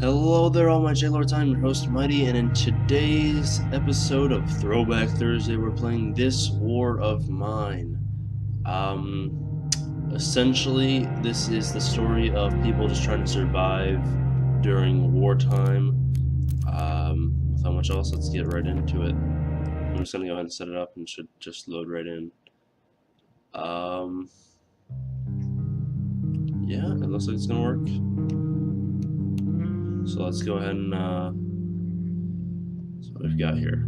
Hello there, all my J-Lords. I'm your host, Mighty, and in today's episode of Throwback Thursday, we're playing This War of Mine. Essentially, this is the story of people just trying to survive during wartime. Without much else, let's get right into it. I'm just gonna go ahead and set it up, and it should just load right in. Yeah, it looks like it's gonna work. So let's go ahead and see what we've got here.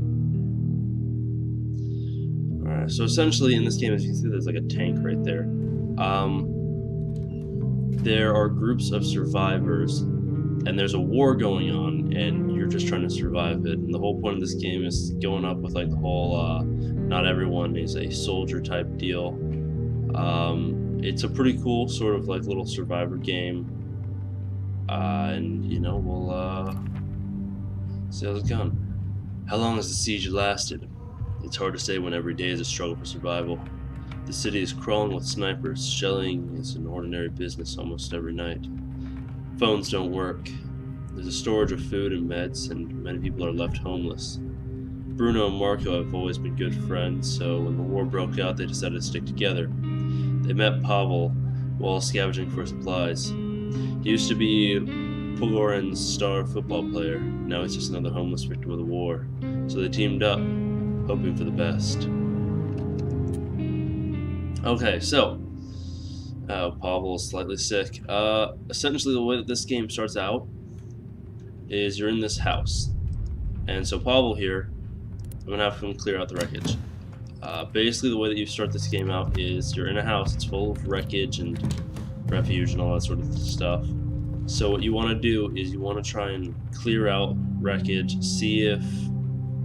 Alright, so essentially in this game, as you can see, there's like a tank right there. There are groups of survivors, and there's a war going on, and you're just trying to survive it. And the whole point of this game is going up with like the whole not everyone is a soldier type deal. It's a pretty cool sort of like little survivor game. And you know, we'll see how it's gone. How long has the siege lasted? It's hard to say when every day is a struggle for survival. The city is crawling with snipers. Shelling is an ordinary business almost every night. Phones don't work. There's a storage of food and meds, and many people are left homeless. Bruno and Marco have always been good friends, so when the war broke out, they decided to stick together. They met Pavel while scavenging for supplies. He used to be Pogoren's star football player. Now he's just another homeless victim of the war. So they teamed up, hoping for the best. Okay, so Pavel is slightly sick. Essentially, the way that this game starts out is you're in this house, and so Pavel here, I'm gonna have him clear out the wreckage. Basically, the way that you start this game out is you're in a house. It's full of wreckage and refuge and all that sort of stuff. So what you want to do is you want to try and clear out wreckage, see if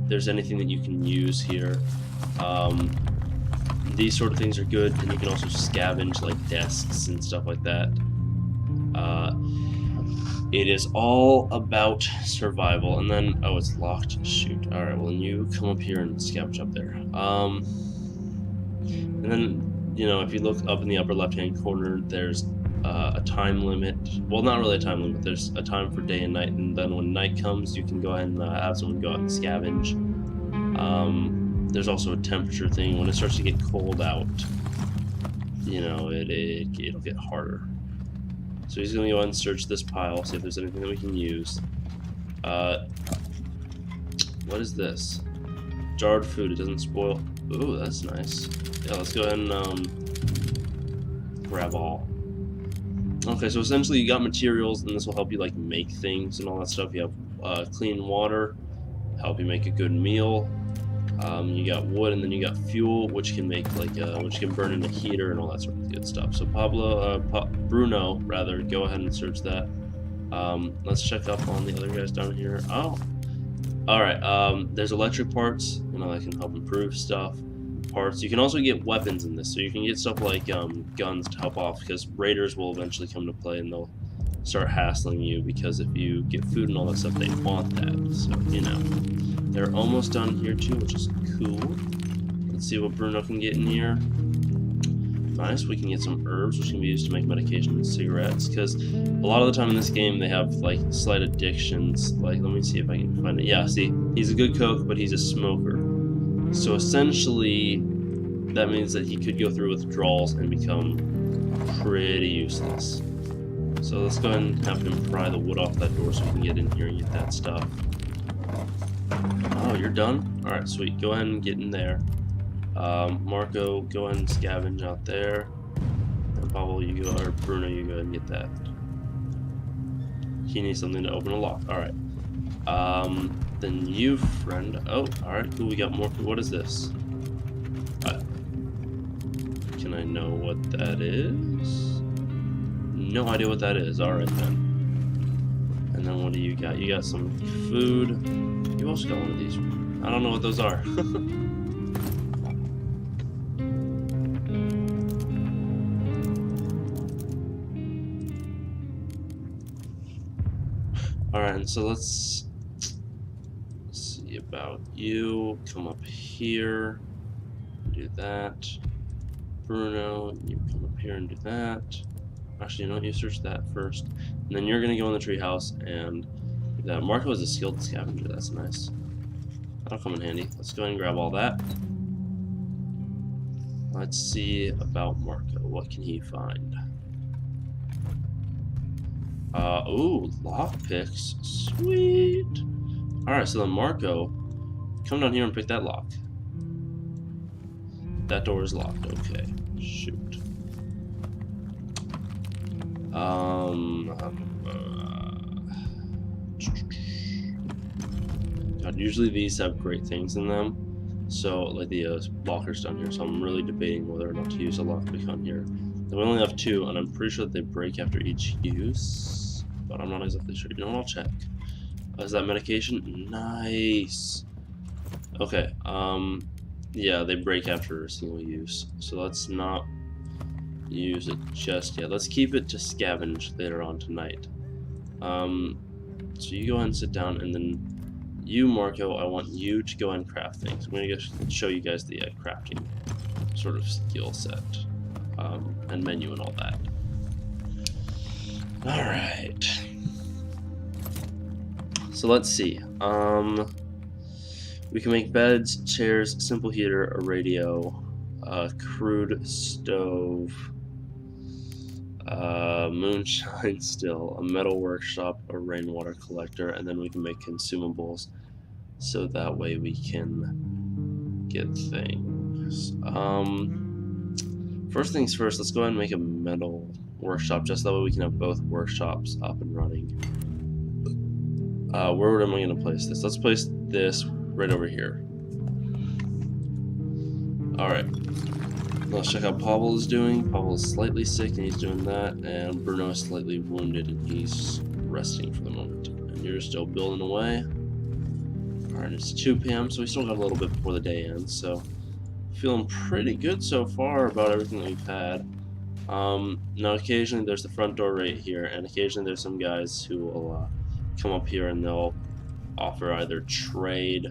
there's anything that you can use here. These sort of things are good, and you can also scavenge like desks and stuff like that. It is all about survival. And then, oh, it's locked. Shoot. All right. Well, then you come up here and scavenge up there. And then, you know, if you look up in the upper left-hand corner, there's a time limit. Well, not really a time limit. There's a time for day and night, and then when night comes, you can go ahead and have someone go out and scavenge. There's also a temperature thing. When it starts to get cold out, you know, it'll get harder. So he's gonna go ahead and search this pile, see if there's anything that we can use. What is this? Jarred food. It doesn't spoil. Ooh, that's nice. Yeah, let's go ahead and grab all. Okay, so essentially you got materials, and this will help you like make things and all that stuff. You have clean water, help you make a good meal. You got wood, and then you got fuel, which can make like which can burn in a heater and all that sort of good stuff. So Bruno, rather, go ahead and search that. Let's check up on the other guys down here. Oh, all right. There's electric parts, you know, that can help improve stuff. Parts. You can also get weapons in this, so you can get stuff like guns to help off, because raiders will eventually come to play, and they'll start hassling you, because if you get food and all that stuff, they want that. So, you know. They're almost done here too, which is cool. Let's see what Bruno can get in here. Nice, we can get some herbs, which can be used to make medication and cigarettes, because a lot of the time in this game they have like slight addictions. Like, let me see if I can find it. Yeah, see, he's a good cook, but he's a smoker. So essentially, that means that he could go through withdrawals and become pretty useless. So let's go ahead and have him pry the wood off that door so we can get in here and get that stuff. Oh, you're done? Alright, sweet. Go ahead and get in there. Marco, go ahead and scavenge out there. And Pavel, you go, or Bruno, you go ahead and get that. He needs something to open a lock. Alright. Then you, friend. Oh, alright, cool. We got more. What is this? Can I know what that is? No idea what that is. Alright, then. And then what do you got? You got some food. You also got one of these. I don't know what those are. Alright, so let's see about you. Come up here. Do that. Bruno, you come up here and do that. Actually, you know what? You search that first. And then you're gonna go in the treehouse, and that Marco is a skilled scavenger. That's nice. That'll come in handy. Let's go ahead and grab all that. Let's see about Marco. What can he find? Ooh, lockpicks. Sweet. Alright, so then Marco, come down here and pick that lock. That door is locked. Okay. Shoot. God, usually these have great things in them. So, like the lockers down here. So I'm really debating whether or not to use a lockpick on here. And we only have 2, and I'm pretty sure that they break after each use. But I'm not exactly sure. You know what? I'll check. Is that medication? Nice. Okay. Yeah, they break after a single use. So let's not use it just yet. Let's keep it to scavenge later on tonight. So you go ahead and sit down, and then you, Marco, I want you to go and craft things. I'm going to show you guys the crafting sort of skill set and menu and all that. Alright. So let's see. We can make beds, chairs, simple heater, a radio, a crude stove, moonshine still, a metal workshop, a rainwater collector, and then we can make consumables so that way we can get things. First things first, let's go ahead and make a metal workshop, just that way we can have both workshops up and running. Where am I going to place this? Let's place this right over here. Alright. Let's check how Pavel is doing. Pavel is slightly sick and he's doing that, and Bruno is slightly wounded and he's resting for the moment. And you're still building away. Alright, it's 2 p.m. so we still got a little bit before the day ends, so feeling pretty good so far about everything that we've had. Now occasionally there's the front door right here, and occasionally there's some guys who will come up here and they'll offer either trade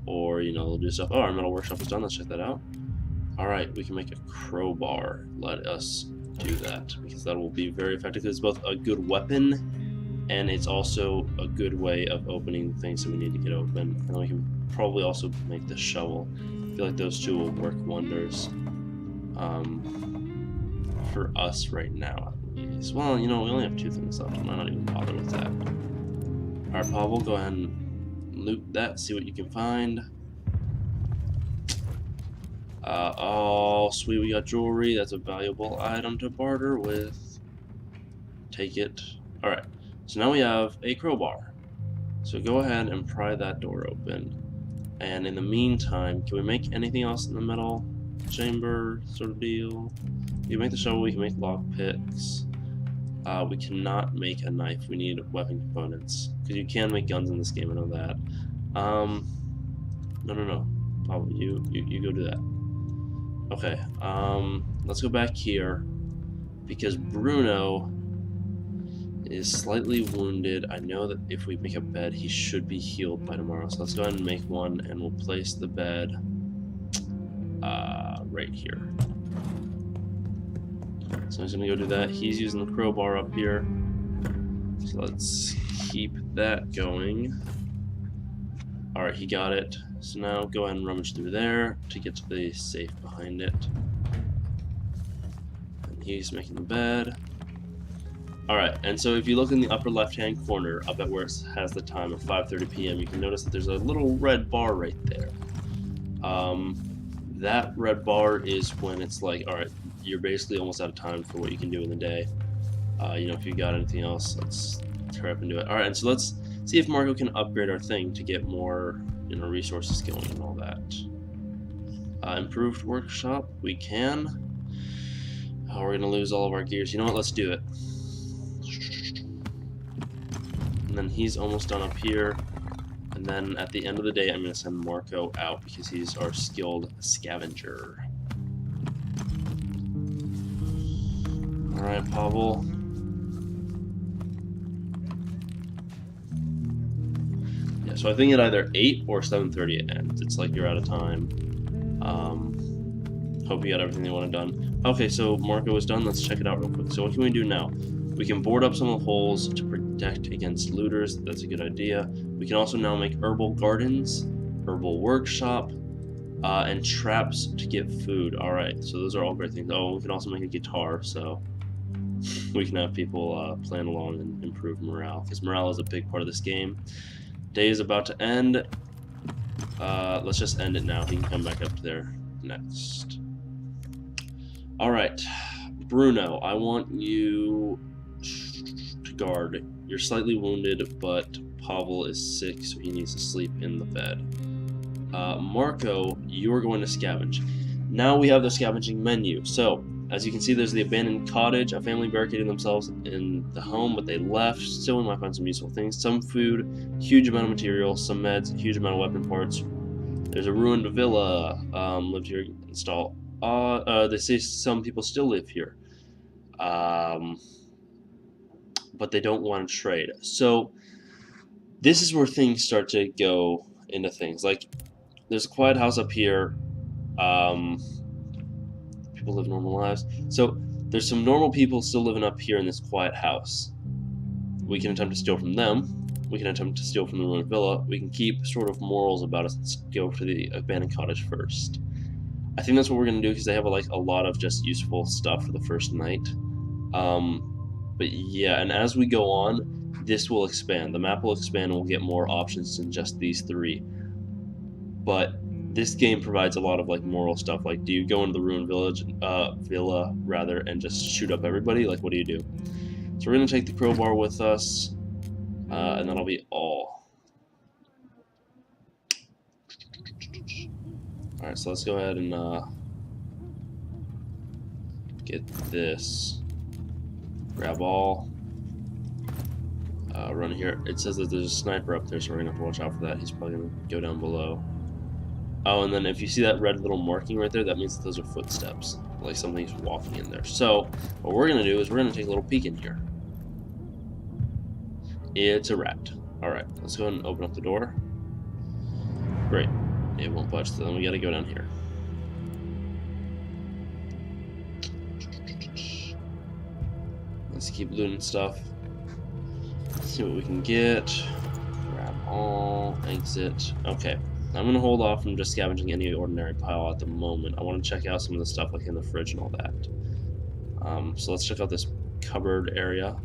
or, you know, they'll do stuff. Oh, our metal workshop is done. Let's check that out. Alright, we can make a crowbar. Let us do that, because that will be very effective. It's both a good weapon and it's also a good way of opening the things that we need to get open. And we can probably also make the shovel. I feel like those two will work wonders for us right now, at least. Well, you know, we only have 2 things left. I might not even bother with that. Alright, Pavel, go ahead and loot that, see what you can find. Oh, sweet, we got jewelry. That's a valuable item to barter with. Take it. Alright, so now we have a crowbar. So go ahead and pry that door open. And in the meantime, can we make anything else in the metal chamber sort of deal? You make the shovel, we can make lockpicks. We cannot make a knife. We need weapon components. Because you can make guns in this game, I know that. No. Probably you go do that. Okay, let's go back here. Because Bruno is slightly wounded. I know that if we make a bed, he should be healed by tomorrow. So let's go ahead and make one, and we'll place the bed right here. So he's gonna go do that. He's using the crowbar up here. So let's keep that going. Alright, he got it. So now go ahead and rummage through there to get to the safe behind it. And he's making the bed. Alright, and so if you look in the upper left-hand corner, up at where it has the time of 5:30 p.m., you can notice that there's a little red bar right there. That red bar is when it's like, alright, you're basically almost out of time for what you can do in the day. You know, if you got anything else, let's hurry up and do it. Alright, and so let's see if Marco can upgrade our thing to get more, you know, resources going and all that. Improved workshop, we can. We're gonna lose all of our gears. You know what, let's do it. And then he's almost done up here. And then at the end of the day, I'm going to send Marco out because he's our skilled scavenger. Alright, Pavel. Yeah, so I think at either 8 or 7:30 it ends. It's like you're out of time. Hope you got everything you want done. Okay, so Marco is done. Let's check it out real quick. So what can we do now? We can board up some of the holes to protect against looters. That's a good idea. We can also now make herbal gardens, herbal workshop, and traps to get food. Alright, so those are all great things. Oh, we can also make a guitar, so we can have people playing along and improve morale, because morale is a big part of this game. Day is about to end. Let's just end it now. He can come back up there next. Alright, Bruno, I want you to guard. You're slightly wounded, but Pavel is sick, so he needs to sleep in the bed. Marco, you are going to scavenge. Now we have the scavenging menu. So, as you can see, there's the abandoned cottage, a family barricading themselves in the home, but they left. Still, we might find some useful things. Some food, huge amount of materials, some meds, huge amount of weapon parts. There's a ruined villa, lived here, install. They say some people still live here. But they don't want to trade. So, this is where things start to go into things. Like, there's a quiet house up here. People live normal lives. So there's some normal people still living up here in this quiet house. We can attempt to steal from them. We can attempt to steal from the ruined villa. We can keep sort of morals about us and go for the abandoned cottage first. I think that's what we're going to do because they have like a lot of just useful stuff for the first night. But yeah, and as we go on, this will expand. The map will expand and we'll get more options than just these three. But this game provides a lot of like moral stuff. Like, do you go into the ruined villa rather, and just shoot up everybody? Like, what do you do? So we're gonna take the crowbar with us, and that'll be all. All right, so let's go ahead and get this. Grab all. Run here. It says that there's a sniper up there, so we're gonna have to watch out for that. He's probably gonna go down below. Oh, and then if you see that red little marking right there, that means that those are footsteps. Like something's walking in there. So, what we're going to do is we're going to take a little peek in here. It's a rat. Alright, let's go ahead and open up the door. Great. It won't budge, so then we got to go down here. Let's keep looting stuff. See what we can get. Grab all. Exit. Okay. I'm going to hold off from just scavenging any ordinary pile at the moment. I want to check out some of the stuff like in the fridge and all that. So let's check out this cupboard area.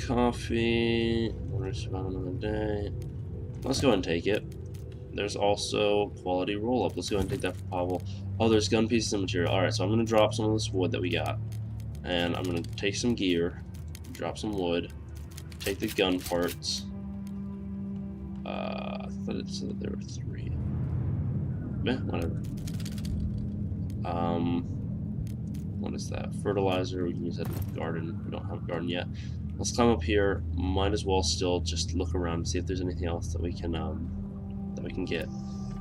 Coffee. Order to survive another day. Let's go ahead and take it. There's also quality roll-up. Let's go ahead and take that for Pavel. Oh, there's gun pieces and material. Alright, so I'm going to drop some of this wood that we got. And I'm going to take some gear. Drop some wood. Take the gun parts. I thought it said that there were 3. Yeah, whatever. What is that? Fertilizer. We can use that in the garden. We don't have a garden yet. Let's climb up here. Might as well still just look around and see if there's anything else that we can get.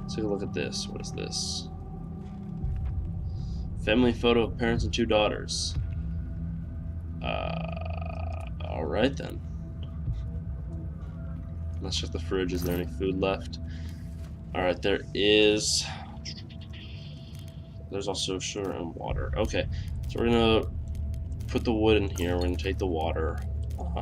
Let's take a look at this. What is this? Family photo of parents and 2 daughters. All right then. Let's check the fridge. Is there any food left? Alright, there is. There's also sugar and water. Okay, so we're gonna put the wood in here. We're gonna take the water. God,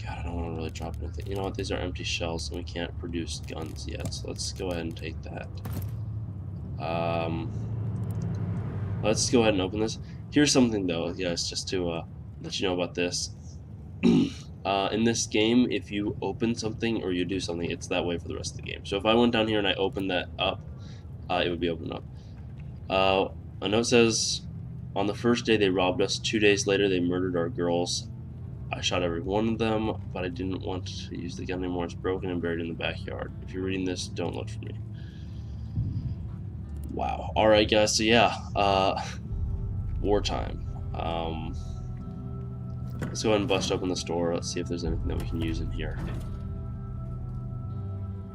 I don't want to really drop anything. You know what? These are empty shells, and we can't produce guns yet. So let's go ahead and take that. Let's go ahead and open this. Here's something though, guys, just to let you know about this. In this game, if you open something or you do something, it's that way for the rest of the game. So if I went down here and I opened that up, it would be opened up. A note says, on the first day they robbed us. 2 days later they murdered our girls. I shot every one of them, but I didn't want to use the gun anymore. It's broken and buried in the backyard. If you're reading this, don't look for me. Wow. Alright guys, so yeah, wartime. Let's go ahead and bust open the store. Let's see if there's anything that we can use in here.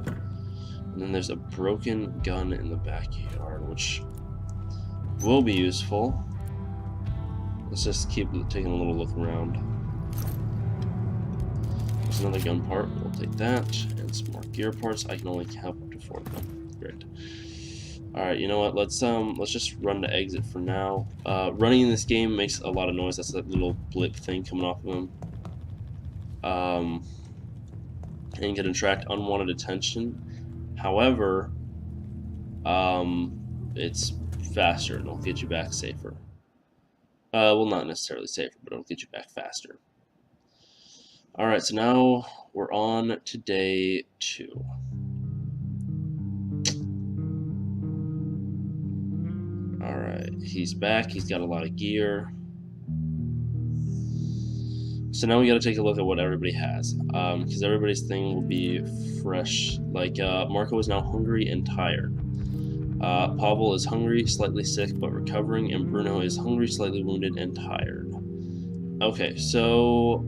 And then there's a broken gun in the backyard, which will be useful. Let's just keep taking a little look around. There's another gun part. We'll take that. And some more gear parts. I can only have up to 4 of them. Great. All right, you know what? Let's just run to exit for now. Running in this game makes a lot of noise. That's that little blip thing coming off of him. And can attract unwanted attention. However, it's faster and it'll get you back safer. Well, not necessarily safer, but it'll get you back faster. All right, so now we're on to day 2. All right, he's back. He's got a lot of gear. So now we got to take a look at what everybody has, because everybody's thing will be fresh. Like Marco is now hungry and tired. Pavel is hungry, slightly sick, but recovering, and Bruno is hungry, slightly wounded, and tired. Okay, so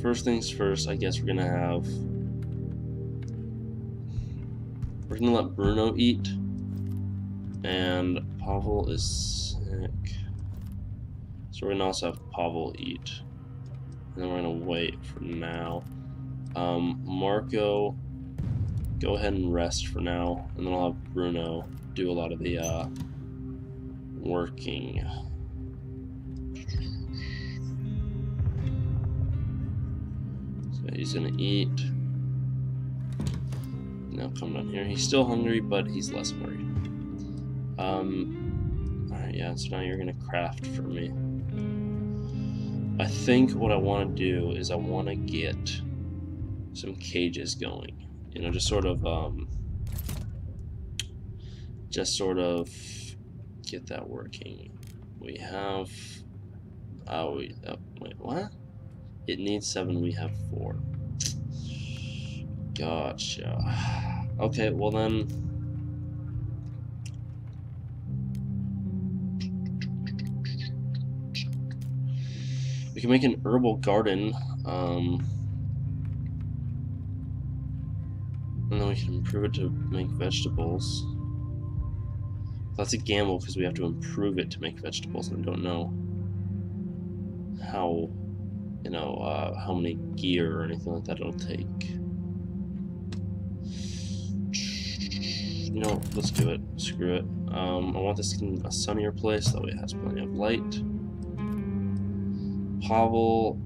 first things first, I guess we're gonna let Bruno eat, and Pavel is sick, so we're gonna also have Pavel eat, and then we're gonna wait for now. Marco, go ahead and rest for now, and then I'll have Bruno do a lot of the working. So he's gonna eat. Now come down here. He's still hungry, but he's less hungry. Alright, yeah, so now you're gonna craft for me. I think what I want to do is I want to get some cages going. You know, just sort of get that working. We have wait, what? It needs 7, we have 4. Gotcha. Okay, well then we can make an herbal garden, and then we can improve it to make vegetables. That's a gamble because we have to improve it to make vegetables, and I don't know how, you know, how many gear or anything like that it'll take. You know, let's do it. Screw it. I want this in a sunnier place, that way it has plenty of light. Pavel,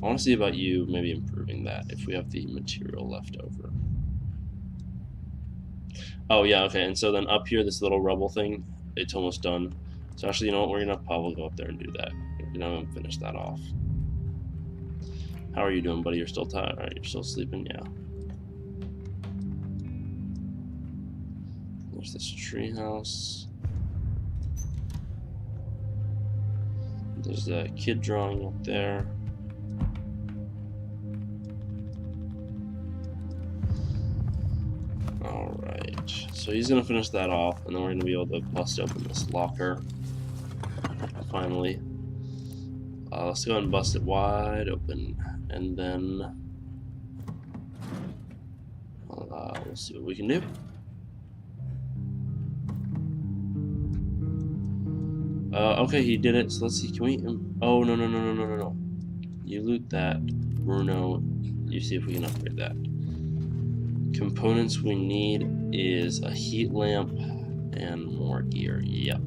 I want to see about you maybe improving that if we have the material left over. Oh yeah, okay, and so then up here, this little rubble thing, it's almost done. So actually, you know what, we're gonna have Pavel go up there and do that. You know, and finish that off. How are you doing, buddy? You're still tired? Alright, you're still sleeping? Yeah. There's this tree house. There's a kid drawing up there. Alright, so he's gonna finish that off, and then we're gonna be able to bust open this locker. Finally. Let's go ahead and bust it wide open, and then we'll see what we can do. Okay, he did it, so let's see, can we... Oh, no. You loot that, Bruno. You see if we can upgrade that. Components we need is a heat lamp and more gear. Yep.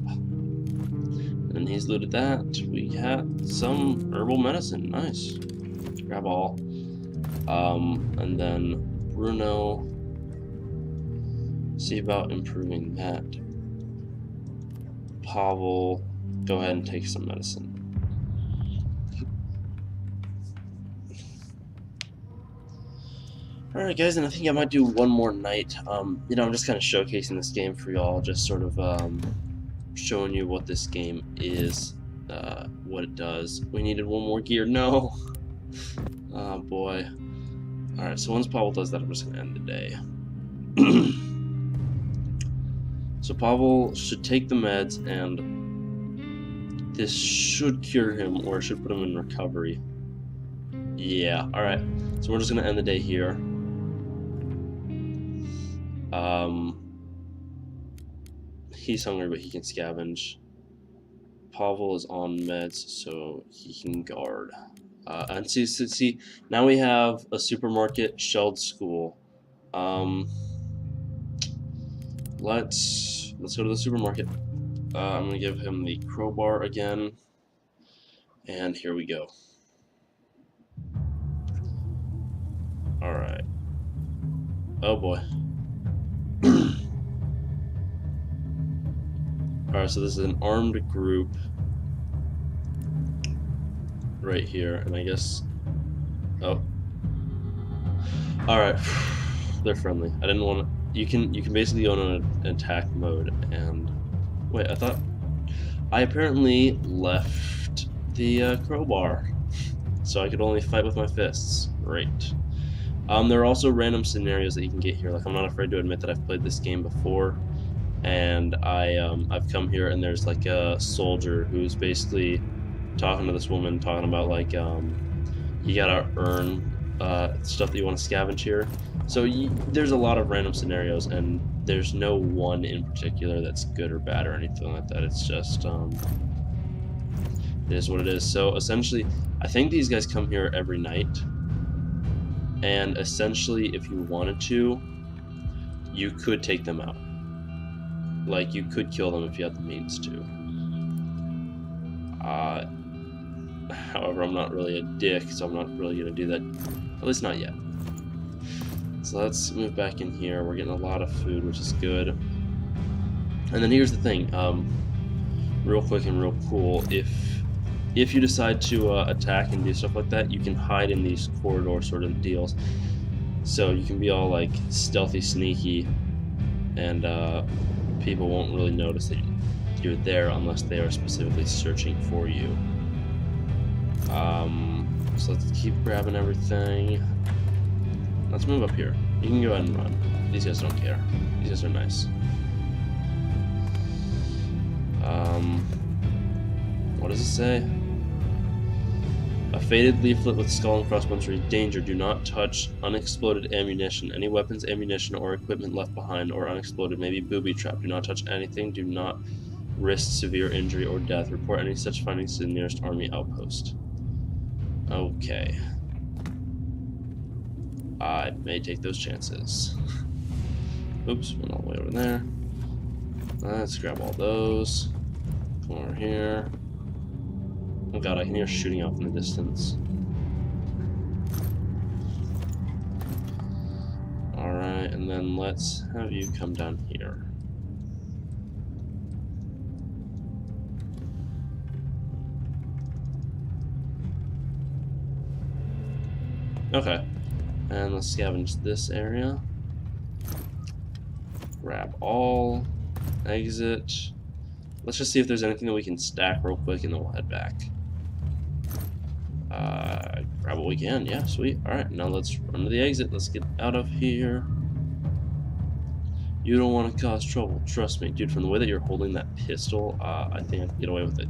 And he's looted that. We had some herbal medicine. Nice. Grab all. And then Bruno, see about improving that. Pavel, go ahead and take some medicine. Alright guys, and I think I might do one more night. You know, I'm just kind of showcasing this game for y'all, just sort of showing you what this game is, what it does. We needed one more gear. No! Oh boy. Alright, so once Pavel does that, I'm just going to end the day. So Pavel should take the meds, and this should cure him, or it should put him in recovery. Yeah, alright. So we're just going to end the day here. He's hungry, but he can scavenge. Pavel is on meds, so he can guard. And see, now we have a supermarket, shelled school. let's go to the supermarket. I'm gonna give him the crowbar again, and here we go. All right. Oh boy. All right, so this is an armed group right here, and I guess. Oh. All right. They're friendly. I didn't want to. You can basically go on an attack mode, and wait, I thought I apparently left the crowbar, so I could only fight with my fists. Great. There are also random scenarios that you can get here. Like, I'm not afraid to admit that I've played this game before, and I've come here and there's like a soldier who's basically talking to this woman, talking about like you gotta earn stuff that you want to scavenge here. So there's a lot of random scenarios, and there's no one in particular that's good or bad or anything like that. It's just it is what it is. So essentially, I think these guys come here every night, and essentially, if you wanted to, you could take them out. Like, you could kill them if you had the means to. However, I'm not really a dick, so I'm not really going to do that. At least not yet. So let's move back in here. We're getting a lot of food, which is good. And then here's the thing. Real quick and real cool. If you decide to attack and do stuff like that, you can hide in these corridor sort of deals. So you can be all like stealthy, sneaky, and people won't really notice that you're there unless they are specifically searching for you. So let's keep grabbing everything. Let's move up here. You can go ahead and run. These guys don't care. These guys are nice. What does it say? A faded leaflet with skull and crossbones reads, "Danger, do not touch unexploded ammunition. Any weapons, ammunition, or equipment left behind or unexploded may be booby-trapped. Do not touch anything. Do not risk severe injury or death. Report any such findings to the nearest army outpost." Okay. I may take those chances. Oops, went all the way over there. Let's grab all those. Come over here. Oh god, I can hear shooting off in the distance. Alright, and then let's have you come down here. Okay. And let's scavenge this area. Grab all. Exit. Let's just see if there's anything that we can stack real quick, and then we'll head back. Grab what we can. Yeah, sweet. Alright, now let's run to the exit. Let's get out of here. You don't want to cause trouble. Trust me. Dude, from the way that you're holding that pistol, I think I can get away with it.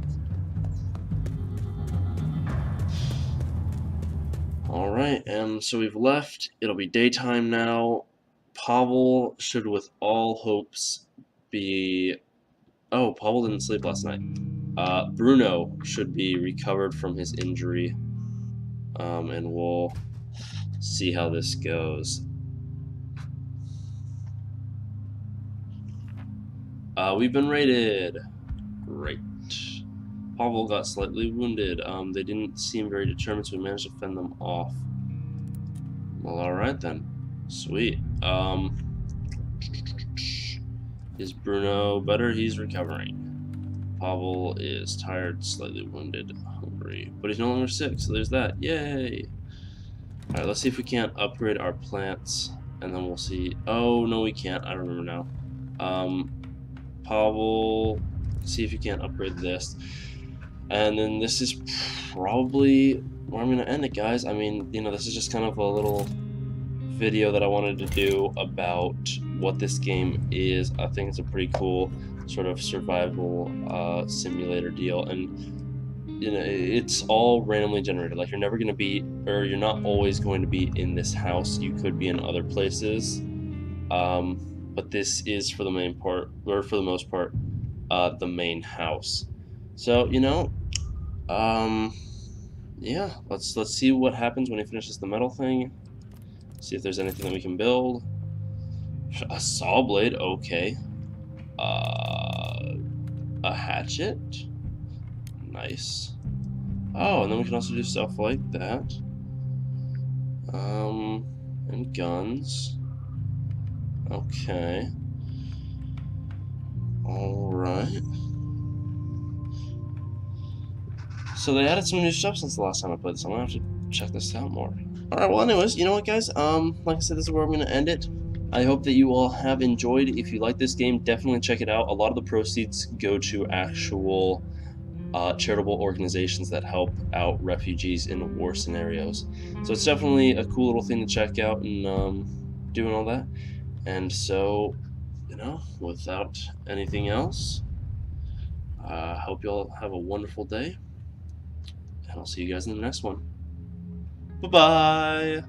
Alright, so we've left. It'll be daytime now. Pavel should, with all hopes, be... Oh, Pavel didn't sleep last night. Bruno should be recovered from his injury. And we'll see how this goes. We've been raided. Great. Pavel got slightly wounded. They didn't seem very determined, so we managed to fend them off. Well, alright then. Sweet. Is Bruno better? He's recovering. Pavel is tired, slightly wounded, hungry. But he's no longer sick, so there's that. Yay! Alright, let's see if we can't upgrade our plants, and then we'll see. Oh, no, we can't. I remember now. Pavel, see if you can't upgrade this. And then this is probably where I'm going to end it, guys. I mean, you know, this is just kind of a little video that I wanted to do about what this game is. I think it's a pretty cool sort of survival simulator deal, and you know, it's all randomly generated. Like, you're never going to be, or you're not always going to be in this house. You could be in other places, but this is for the main part, or for the most part, the main house. So, you know, yeah, let's see what happens when he finishes the metal thing. See if there's anything that we can build. A saw blade, okay. A hatchet. Nice. Oh, and then we can also do stuff like that. And guns. Okay. Alright. So they added some new stuff since the last time I played this. I'm gonna have to check this out more. Alright, well anyways, you know what guys? Like I said, this is where I'm gonna end it. I hope that you all have enjoyed. If you like this game, definitely check it out. A lot of the proceeds go to actual charitable organizations that help out refugees in war scenarios. So it's definitely a cool little thing to check out and doing all that. And so, you know, without anything else, I hope you all have a wonderful day, and I'll see you guys in the next one. Bye-bye!